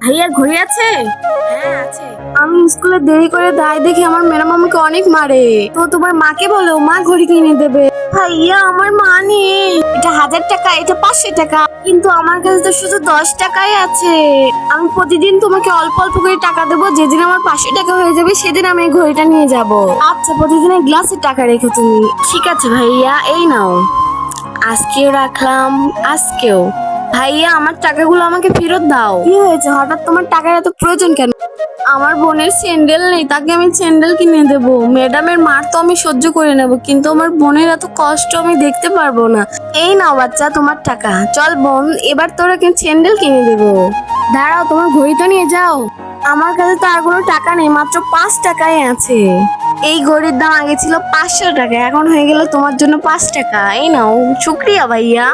ভাইয়ার ঘড়ি আছে? হ্যাঁ আছে। আমি স্কুলে দেরি করে যাই দেখে আমার ম্যাডাম আমাকে অনেক মারে। তো তোমার মাকে বলো, মা ঘড়ি কিনে দেবে। ভাইয়া আমার মা নেই। এটা 1000 টাকা, এটা 500 টাকা, কিন্তু আমার কাছে তো শুধু 10 টাকাই আছে। আমি প্রতিদিন তোমাকে অল্প অল্প করে টাকা দেবো, যেদিন আমার 500 টাকা হয়ে যাবে সেদিন আমি এই ঘড়িটা নিয়ে যাব। আচ্ছা, প্রতিদিনের গ্লাসে টাকা রেখো তুমি। ঠিক আছে ভাইয়া, এই নাও। আজকেও রাখলাম, আজকেও। ভাইয়া আমার টাকাগুলো আমাকে ফেরত দাও। কি হয়েছে, হঠাৎ তোমার টাকার এত প্রয়োজন কেন? আমার বোনের স্যান্ডেল নেই, তাকে আমি স্যান্ডেল কিনে দেব। ম্যাডামের মার তো আমি সহ্য করে নেব, কিন্তু আমার বোনের এত কষ্ট আমি দেখতে পারবো না। এই নাও বাচ্চা, তোমার টাকা। চল বোন, এবার তোরা স্যান্ডেল কিনে দেবো। দাঁড়াও, তোমার ঘড়ি তো নিয়ে যাও। আমার কাছে তো আর কোনো টাকা নেই, মাত্র 5 টাকাই আছে। এই ঘড়ির দাম আগে ছিল 500 টাকা, এখন হয়ে গেল তোমার জন্য 5 টাকা। এই নাও, শুক্রিয়া ভাইয়া।